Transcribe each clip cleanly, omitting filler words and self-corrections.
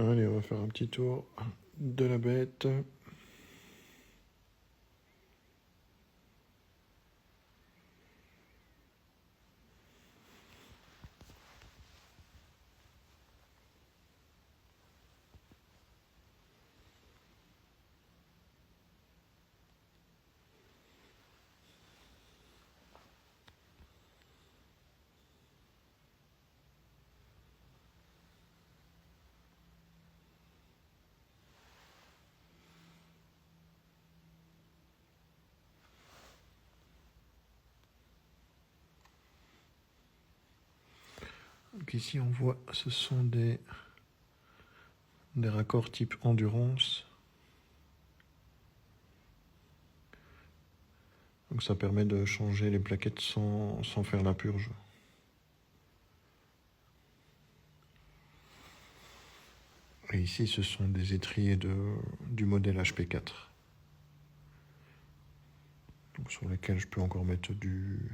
Allez, on va faire un petit tour de la bête. Donc ici on voit, ce sont des raccords type endurance. Donc ça permet de changer les plaquettes sans faire la purge. Et ici ce sont des étriers du modèle HP4. Donc, sur lesquels je peux encore mettre du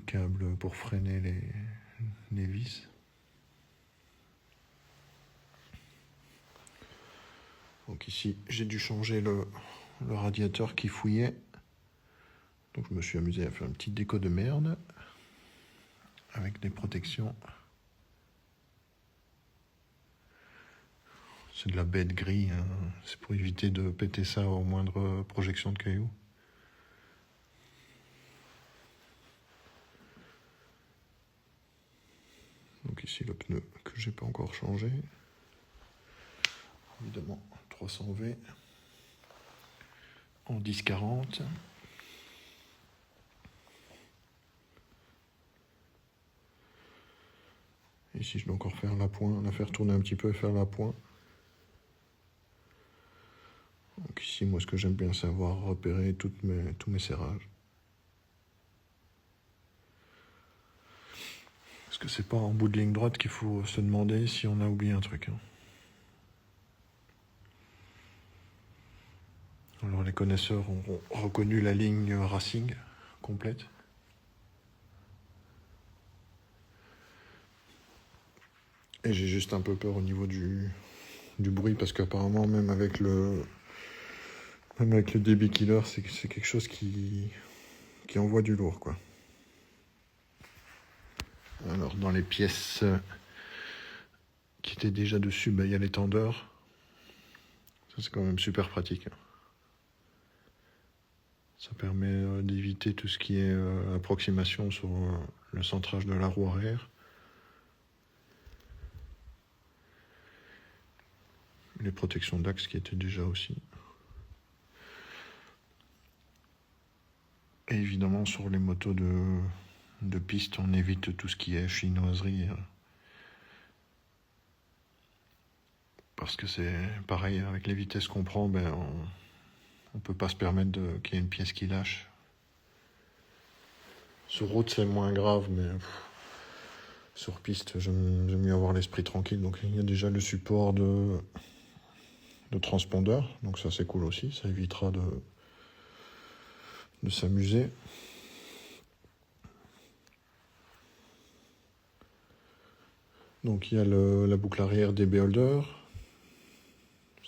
câble pour freiner les vis. Donc ici j'ai dû changer le radiateur qui fouillait. Donc je me suis amusé à faire une petite déco de merde avec des protections. C'est de la bête gris, hein. C'est pour éviter de péter ça aux moindre projection de cailloux. Donc ici le pneu que j'ai pas encore changé. Évidemment 300V en 10-40. Ici je dois encore faire l'appoint, la faire tourner un petit peu et faire l'appoint. Donc ici moi ce que j'aime bien c'est avoir repéré tous mes serrages. Parce que c'est pas en bout de ligne droite qu'il faut se demander si on a oublié un truc. Alors les connaisseurs ont reconnu la ligne Racing complète. Et j'ai juste un peu peur au niveau du bruit parce qu'apparemment même avec le débit killer c'est quelque chose qui envoie du lourd quoi. Alors dans les pièces qui étaient déjà dessus, il y a les tendeurs. Ça c'est quand même super pratique. Ça permet d'éviter tout ce qui est approximation sur le centrage de la roue arrière. Les protections d'axe qui étaient déjà aussi. Et évidemment sur les motos de piste, on évite tout ce qui est chinoiserie. Parce que c'est pareil, avec les vitesses qu'on prend, on peut pas se permettre qu'il y ait une pièce qui lâche. Sur route c'est moins grave, mais sur piste j'aime mieux avoir l'esprit tranquille. Donc il y a déjà le support de transpondeur, donc ça c'est cool aussi, ça évitera de s'amuser. Donc il y a la boucle arrière des beholders,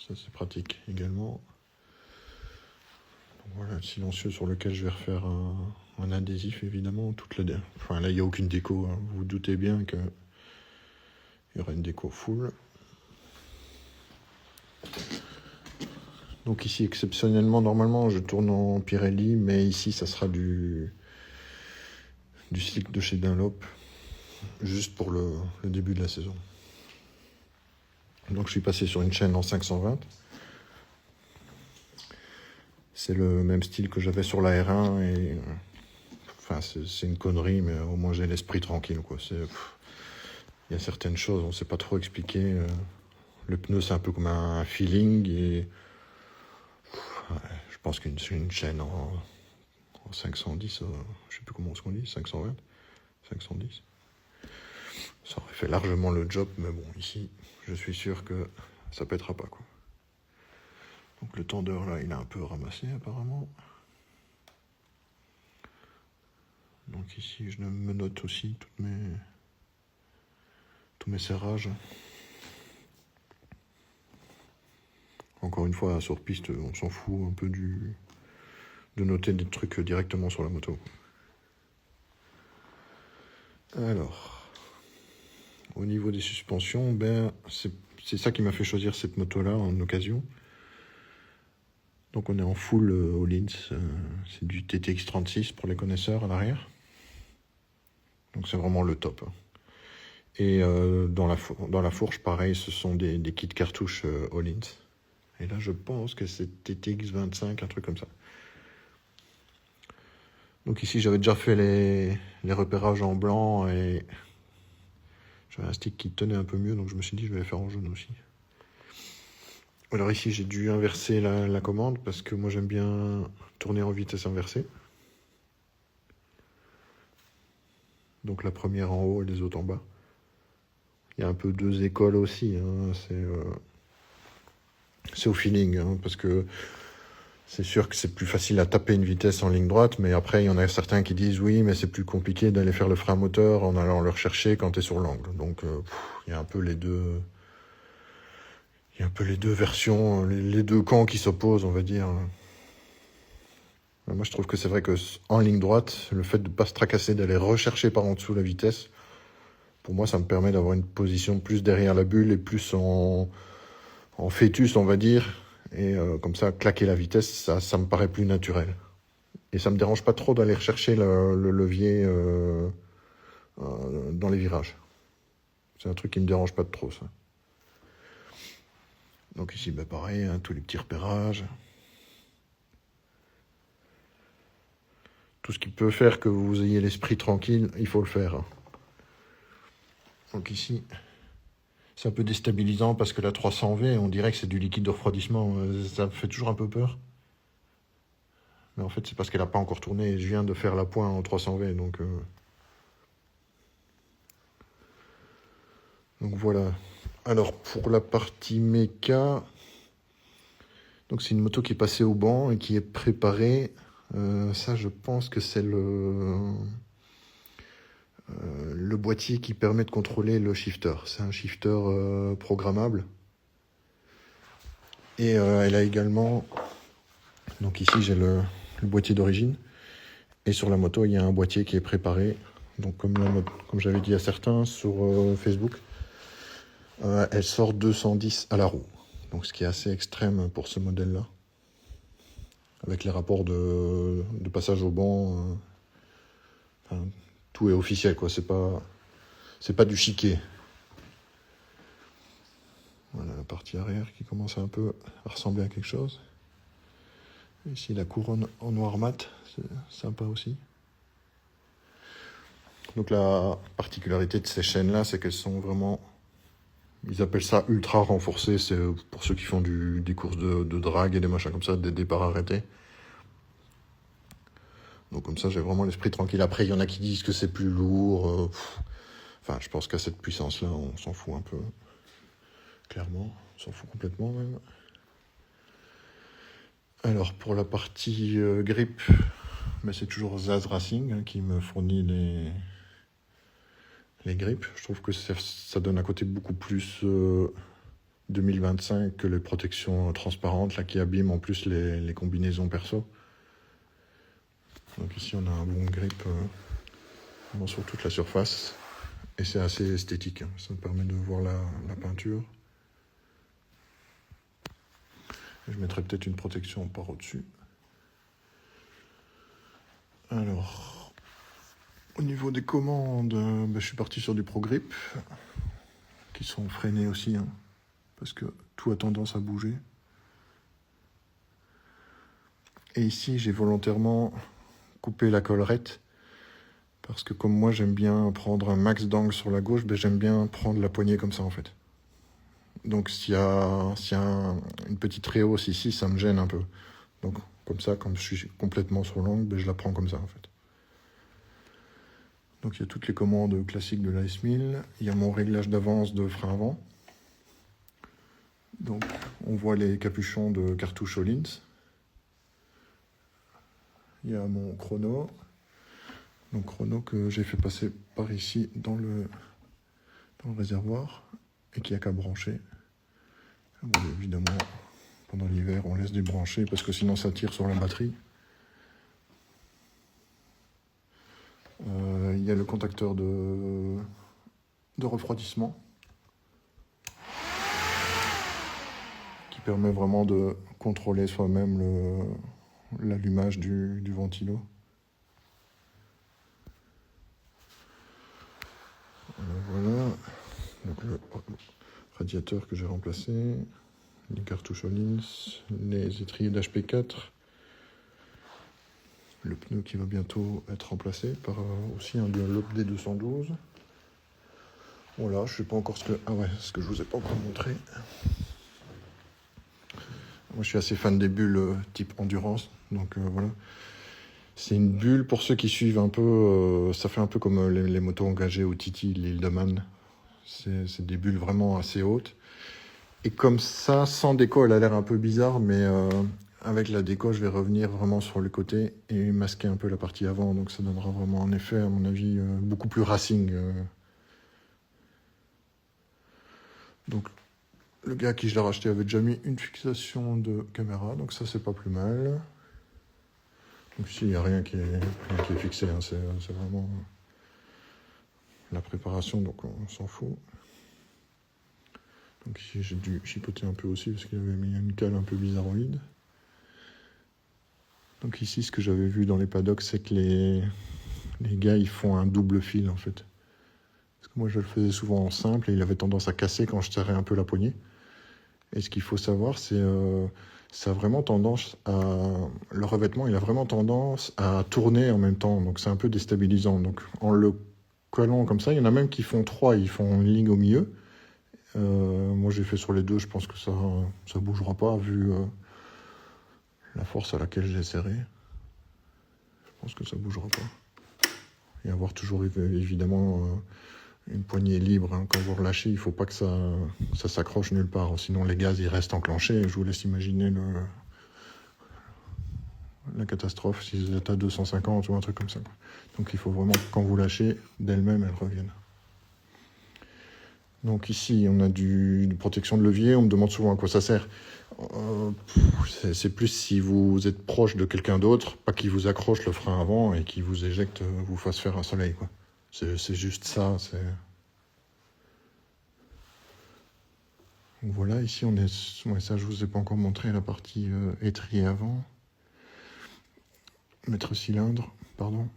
ça c'est pratique également. Donc, voilà, le silencieux sur lequel je vais refaire un adhésif évidemment. Enfin là il n'y a aucune déco, hein. Vous vous doutez bien qu'il y aura une déco full. Donc ici exceptionnellement normalement je tourne en Pirelli, mais ici ça sera du slick de chez Dunlop, juste pour le début de la saison. Donc je suis passé sur une chaîne en 520. C'est le même style que j'avais sur la R1 et enfin c'est une connerie, mais au moins j'ai l'esprit tranquille quoi. Il y a certaines choses on ne sait pas trop expliquer. Le pneu c'est un peu comme un feeling et je pense qu'une chaîne en 510, je sais plus comment on dit, 520, 510. Ça aurait fait largement le job, mais bon, ici, je suis sûr que ça pètera pas, quoi. Donc le tendeur, là, il a un peu ramassé, apparemment. Donc ici, je me note aussi tous mes serrages. Encore une fois, sur piste, on s'en fout un peu de noter des trucs directement sur la moto. Alors, au niveau des suspensions, ben, c'est ça qui m'a fait choisir cette moto-là en occasion. Donc on est en full Öhlins, c'est du TTX 36 pour les connaisseurs à l'arrière. Donc c'est vraiment le top. Et dans la fourche, pareil, ce sont des kits cartouches Öhlins. Et là, je pense que c'est TTX 25, un truc comme ça. Donc ici, j'avais déjà fait les repérages en blanc et j'avais un stick qui tenait un peu mieux, donc je me suis dit je vais les faire en jaune aussi. Alors ici, j'ai dû inverser la commande parce que moi, j'aime bien tourner en vitesse inversée. Donc la première en haut et les autres en bas. Il y a un peu deux écoles aussi, hein. C'est au feeling, hein, parce que c'est sûr que c'est plus facile à taper une vitesse en ligne droite, mais après, il y en a certains qui disent oui, mais c'est plus compliqué d'aller faire le frein moteur en allant le rechercher quand tu es sur l'angle. Donc, il y a un peu les deux. Il y a un peu les deux versions, les deux camps qui s'opposent, on va dire. Moi, je trouve que c'est vrai que en ligne droite, le fait de ne pas se tracasser, d'aller rechercher par en dessous la vitesse, pour moi, ça me permet d'avoir une position plus derrière la bulle et plus en fœtus, on va dire. Et comme ça, claquer la vitesse, ça me paraît plus naturel. Et ça me dérange pas trop d'aller rechercher le levier dans les virages. C'est un truc qui me dérange pas trop, ça. Donc ici, bah pareil, hein, tous les petits repérages. Tout ce qui peut faire que vous ayez l'esprit tranquille, il faut le faire. Donc ici, c'est un peu déstabilisant parce que la 300V, on dirait que c'est du liquide de refroidissement. Ça me fait toujours un peu peur. Mais en fait, c'est parce qu'elle n'a pas encore tourné. Je viens de faire la pointe en 300V, donc voilà. Alors pour la partie méca, donc c'est une moto qui est passée au banc et qui est préparée. Ça, je pense que c'est le boîtier qui permet de contrôler le shifter. C'est un shifter programmable. Et elle a également, donc ici j'ai le boîtier d'origine. Et sur la moto, il y a un boîtier qui est préparé. Donc comme j'avais dit à certains sur Facebook, elle sort 210 à la roue. Donc ce qui est assez extrême pour ce modèle-là. Avec les rapports de passage au banc, enfin, tout est officiel, quoi. C'est pas du chiquet. Voilà la partie arrière qui commence un peu à ressembler à quelque chose. Ici la couronne en noir mat, c'est sympa aussi. Donc la particularité de ces chaînes-là, c'est qu'elles sont vraiment, ils appellent ça ultra renforcées. C'est pour ceux qui font des courses de drague et des machins comme ça, des départs arrêtés. Donc comme ça, j'ai vraiment l'esprit tranquille. Après, il y en a qui disent que c'est plus lourd. Enfin, je pense qu'à cette puissance-là, on s'en fout un peu. Clairement, on s'en fout complètement même. Alors pour la partie grip, mais c'est toujours Zaz Racing hein, qui me fournit les grips. Je trouve que ça donne un côté beaucoup plus 2025 que les protections transparentes là, qui abîment en plus les combinaisons perso. Donc ici on a un bon grip sur toute la surface et c'est assez esthétique. Hein. Ça me permet de voir la peinture. Je mettrai peut-être une protection par au-dessus. Alors, au niveau des commandes, je suis parti sur du ProGrip, qui sont freinés aussi, hein, parce que tout a tendance à bouger. Et ici, j'ai volontairement coupé la collerette, parce que comme moi, j'aime bien prendre un max d'angle sur la gauche, j'aime bien prendre la poignée comme ça, en fait. Donc s'il y a une petite rehausse ici, ça me gêne un peu. Donc comme ça, comme je suis complètement sur l'angle, je la prends comme ça en fait. Donc il y a toutes les commandes classiques de la S1000. Il y a mon réglage d'avance de frein avant. Donc on voit les capuchons de cartouche Öhlins. Il y a mon chrono. Donc chrono que j'ai fait passer par ici dans dans le réservoir et qu'il n'y a qu'à brancher. Bon, évidemment, pendant l'hiver, on laisse débrancher parce que sinon ça tire sur la batterie. Il y a le contacteur de refroidissement qui permet vraiment de contrôler soi-même l'allumage du ventilo. Voilà, donc le radiateur que j'ai remplacé, les cartouches Hollins, les étriers d'HP4, le pneu qui va bientôt être remplacé par aussi un Dunlop D212. Voilà, je sais pas encore ce que je vous ai pas encore montré. Moi je suis assez fan des bulles type endurance, donc voilà. C'est une bulle, pour ceux qui suivent un peu, ça fait un peu comme les motos engagées au Titi, l'île de Man. C'est des bulles vraiment assez hautes. Et comme ça, sans déco, elle a l'air un peu bizarre, mais avec la déco, je vais revenir vraiment sur le côté et masquer un peu la partie avant. Donc ça donnera vraiment un effet, à mon avis, beaucoup plus racing. Donc le gars à qui je l'ai racheté avait déjà mis une fixation de caméra, donc ça c'est pas plus mal. Donc ici, il n'y a rien qui est fixé, hein. C'est vraiment la préparation, donc on s'en fout. Donc ici, j'ai dû chipoter un peu aussi, parce qu'il avait mis une cale un peu bizarroïde. Donc ici, ce que j'avais vu dans les paddocks, c'est que les gars, ils font un double fil, en fait. Parce que moi, je le faisais souvent en simple, et il avait tendance à casser quand je serrais un peu la poignée. Et ce qu'il faut savoir, c'est... ça a vraiment tendance à... Le revêtement, il a vraiment tendance à tourner en même temps. Donc c'est un peu déstabilisant. Donc en le collant comme ça, il y en a même qui font 3, ils font une ligne au milieu. Moi j'ai fait sur les 2, je pense que ça bougera pas vu la force à laquelle j'ai serré. Je pense que ça bougera pas. Et avoir toujours évidemment une poignée libre, hein. Quand vous relâchez, il faut pas que ça s'accroche nulle part. Sinon les gaz ils restent enclenchés. Je vous laisse imaginer la catastrophe si vous êtes à 250 ou un truc comme ça. Donc il faut vraiment que quand vous lâchez, d'elle-même, elle revienne. Donc ici, on a une protection de levier. On me demande souvent à quoi ça sert. C'est plus si vous êtes proche de quelqu'un d'autre, pas qu'il vous accroche le frein avant et qu'il vous éjecte, vous fasse faire un soleil, quoi. C'est juste ça. Donc voilà, ici on est... Ouais, ça, je vous ai pas encore montré la partie étrier avant. Mètre cylindre, pardon.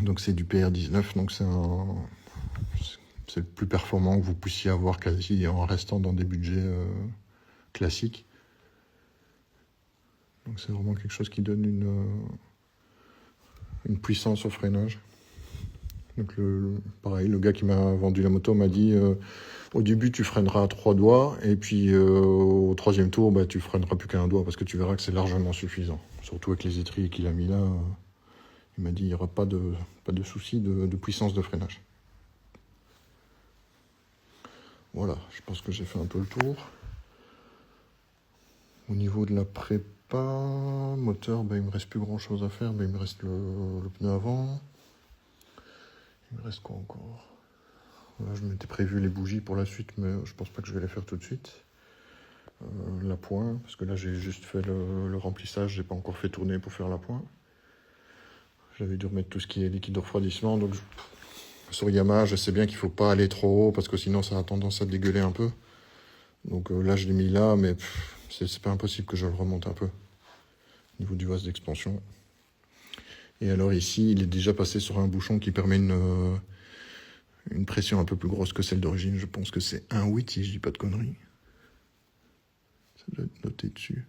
Donc c'est du PR19, donc c'est le plus performant que vous puissiez avoir quasi en restant dans des budgets classiques. Donc c'est vraiment quelque chose qui donne une puissance au freinage. Donc pareil, le gars qui m'a vendu la moto m'a dit au début tu freineras à 3 doigts et puis au 3e tour bah, tu freineras plus qu'à 1 doigt parce que tu verras que c'est largement suffisant. Surtout avec les étriers qu'il a mis là, il m'a dit il n'y aura pas de souci de puissance de freinage. Voilà, je pense que j'ai fait un peu le tour. Au niveau de la prépa, moteur, bah, il me reste plus grand chose à faire, mais il me reste le pneu avant. Il me reste quoi encore? Là, je m'étais prévu les bougies pour la suite, mais je pense pas que je vais les faire tout de suite. L'appoint, parce que là j'ai juste fait le remplissage, j'ai pas encore fait tourner pour faire l'appoint. J'avais dû remettre tout ce qui est liquide de refroidissement, donc sur Yamaha, je sais bien qu'il faut pas aller trop haut, parce que sinon ça a tendance à dégueuler un peu. Donc là je l'ai mis là, mais c'est pas impossible que je le remonte un peu, au niveau du vase d'expansion. Et alors ici, il est déjà passé sur un bouchon qui permet une pression un peu plus grosse que celle d'origine. Je pense que c'est 1,8 si je dis pas de conneries. Ça doit être noté dessus.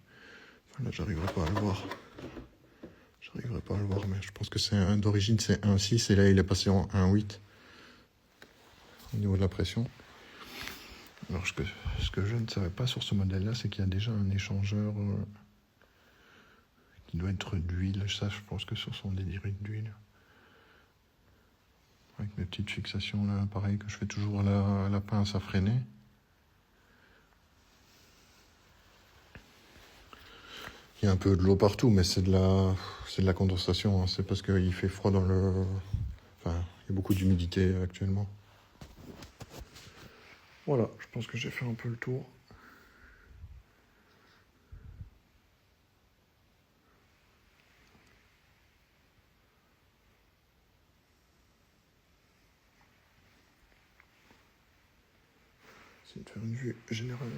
Enfin, là, j'arriverai pas à le voir. Mais je pense que d'origine c'est 1,6 et là il est passé en 1,8 au niveau de la pression. Alors ce que je ne savais pas sur ce modèle-là, c'est qu'il y a déjà un échangeur qui doit être d'huile. Ça, je pense que ce sont des directs d'huile. Avec mes petites fixations là, pareil que je fais toujours à la pince à freiner. Il y a un peu de l'eau partout, mais c'est de la condensation. Hein. C'est parce qu'il fait froid dans le... Enfin, il y a beaucoup d'humidité actuellement. Voilà, je pense que j'ai fait un peu le tour. Essayer de faire une vue générale.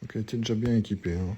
Donc elle était déjà bien équipée, hein.